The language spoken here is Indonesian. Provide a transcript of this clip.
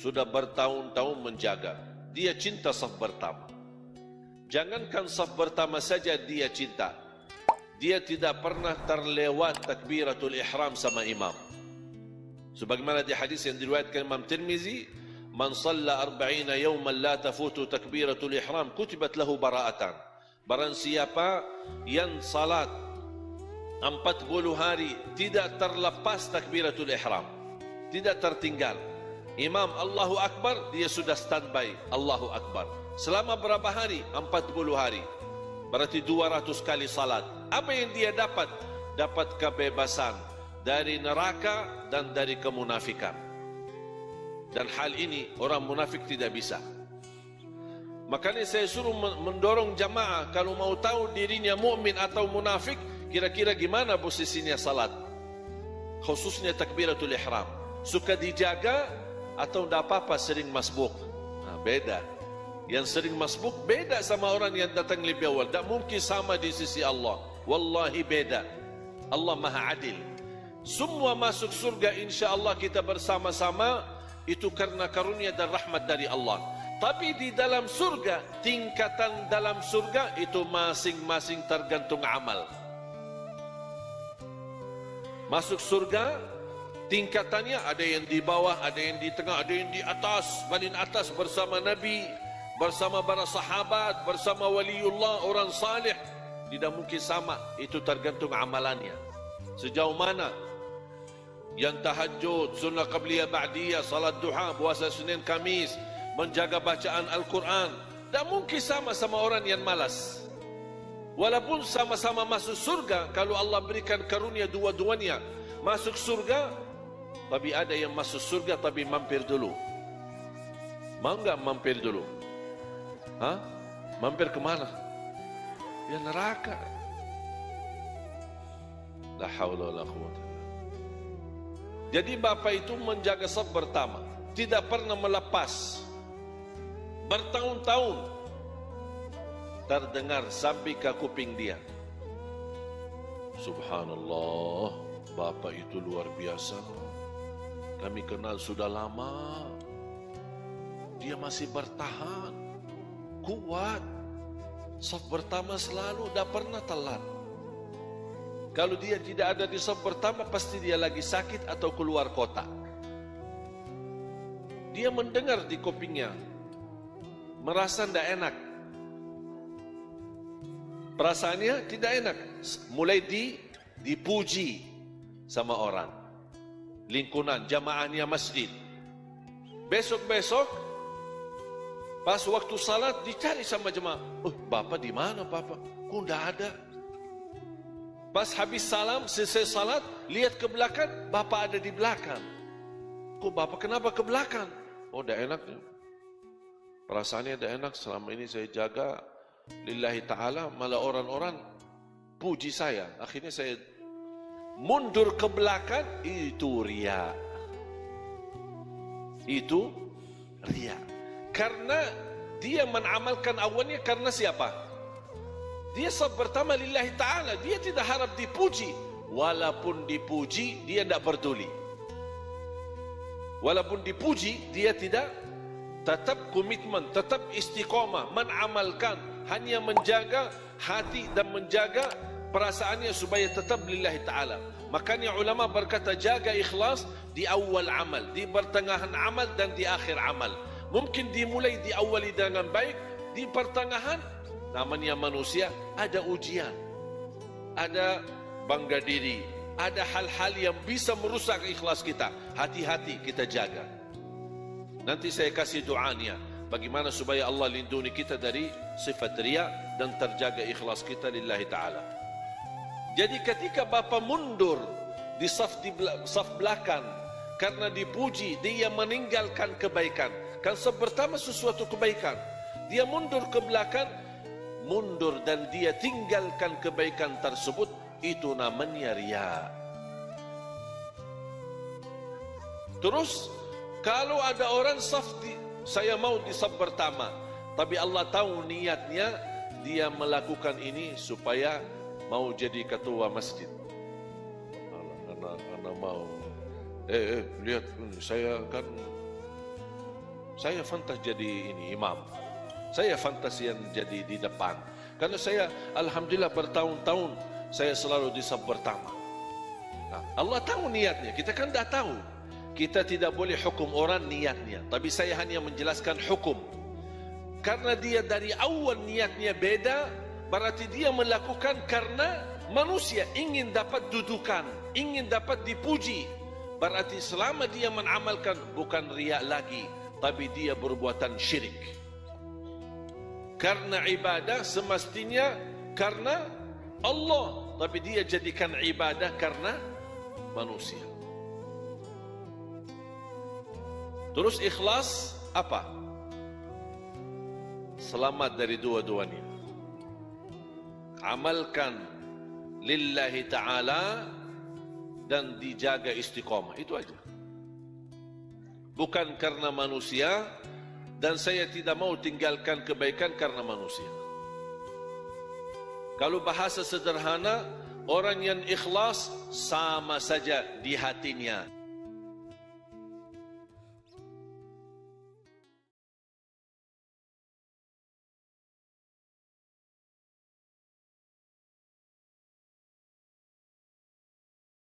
sudah bertahun-tahun menjaga. Dia cinta saf pertama. Jangankan saf pertama saja dia cinta. Dia tidak pernah terlewat takbiratul ihram sama imam. Sebagaimana di hadis yang diriwayatkan Imam Tirmizi, "Man shalla 40 yawman la tafutu takbiratul ihram kutibat lahu bara'atan." Barang siapa yang salat 40 hari tidak terlepas takbiratul ihram, tidak tertinggal. Imam Allahu Akbar, dia sudah standby Allahu Akbar. Selama berapa hari? 40 hari. Berarti 200 kali salat. Apa yang dia dapat? Dapat kebebasan dari neraka dan dari kemunafikan. Dan hal ini orang munafik tidak bisa. Makanya saya suruh mendorong jamaah, kalau mau tahu dirinya mukmin atau munafik, kira-kira gimana posisinya salat, khususnya takbiratul ihram. Suka dijaga atau tidak apa-apa sering masbuk? Nah, beda. Yang sering masbuk beda sama orang yang datang lebih awal. Tak mungkin sama di sisi Allah. Wallahi beda. Allah maha adil. Semua masuk surga insya Allah kita bersama-sama, itu karena karunia dan rahmat dari Allah. Tapi di dalam surga, tingkatan dalam surga itu masing-masing tergantung amal. Masuk surga, tingkatannya ada yang di bawah, ada yang di tengah, ada yang di atas, paling atas bersama Nabi, bersama para sahabat, bersama waliullah, orang salih. Tidak mungkin sama, itu tergantung amalannya. Sejauh mana yang tahajud, sunnah qabliyah ba'diyah, salat duha, puasa Senin Kamis, menjaga bacaan Al-Quran, tidak mungkin sama orang yang malas. Walaupun sama-sama masuk surga, kalau Allah berikan karunia dua-duanya masuk surga, tapi ada yang masuk surga tapi mampir dulu. Mau nggak mampir dulu? Hah? Mampir kemana? Ya neraka. La haula wala quwwata. Jadi bapak itu menjaga saf pertama, tidak pernah melepas. Bertahun-tahun terdengar sampai ke kuping dia. Subhanallah, bapak itu luar biasa. Kami kenal sudah lama. Dia masih bertahan, kuat. Saf pertama selalu, tidak pernah telat. Kalau dia tidak ada di saf pertama, pasti dia lagi sakit atau keluar kota. Dia mendengar di kupingnya, merasa tidak enak. Perasaannya tidak enak. Mulai dipuji sama orang, lingkungan, jamaahnya masjid. Besok-besok, pas waktu salat dicari sama jemaah. Oh, bapak di mana bapak? Kok tidak ada? Pas habis salam, selesai salat, lihat ke belakang, bapak ada di belakang. Kok bapak kenapa ke belakang? Oh, tidak enak. Perasaannya tidak enak. Selama ini saya jaga lillahi ta'ala, malah orang-orang puji saya. Akhirnya saya mundur ke belakang. Itu riya. Itu riya. Karena dia menamalkan awalnya karena siapa? Dia saf pertama lillahi ta'ala. Dia tidak harap dipuji. Walaupun dipuji, dia tidak peduli. Walaupun dipuji, dia tidak, tetap komitmen, tetap istiqamah, menamalkan, hanya menjaga hati dan menjaga perasaannya supaya tetap lillahi ta'ala. Makanya ulama berkata, jaga ikhlas di awal amal, di pertengahan amal dan di akhir amal. Mungkin dimulai di awali dengan baik, di pertengahan, namanya manusia, ada ujian, ada bangga diri, ada hal-hal yang bisa merusak ikhlas kita. Hati-hati kita jaga. Nanti saya kasih doanya, bagaimana supaya Allah lindungi kita dari sifat riya dan terjaga ikhlas kita lillahi ta'ala. Jadi ketika bapak mundur di saf belakang karena dipuji, dia meninggalkan kebaikan. Kan saf pertama sesuatu kebaikan, dia mundur ke belakang, mundur dan dia tinggalkan kebaikan tersebut, itu namanya riya. Terus kalau ada orang saya mau di saf pertama, tapi Allah tahu niatnya dia melakukan ini supaya mau jadi ketua masjid. Anak mau lihat saya kan Saya fantas jadi ini imam. Saya fantas yang jadi di depan. Karena saya alhamdulillah bertahun-tahun saya selalu di saf pertama. Nah, Allah tahu niatnya. Kita kan dah tahu. Kita tidak boleh hukum orang niatnya. Tapi saya hanya menjelaskan hukum. Karena dia dari awal niatnya beda, berarti dia melakukan karena manusia ingin dapat dudukan, ingin dapat dipuji. Berarti selama dia mengamalkan bukan riak lagi, tapi dia berbuatan syirik. Karena ibadah semestinya karena Allah, tapi dia jadikan ibadah karena manusia. Terus ikhlas apa? Selamat dari dua-duanya. Amalkan lillahi ta'ala dan dijaga istiqamah. Itu aja. Bukan karena manusia, dan saya tidak mau tinggalkan kebaikan karena manusia. Kalau bahasa sederhana, orang yang ikhlas sama saja di hatinya.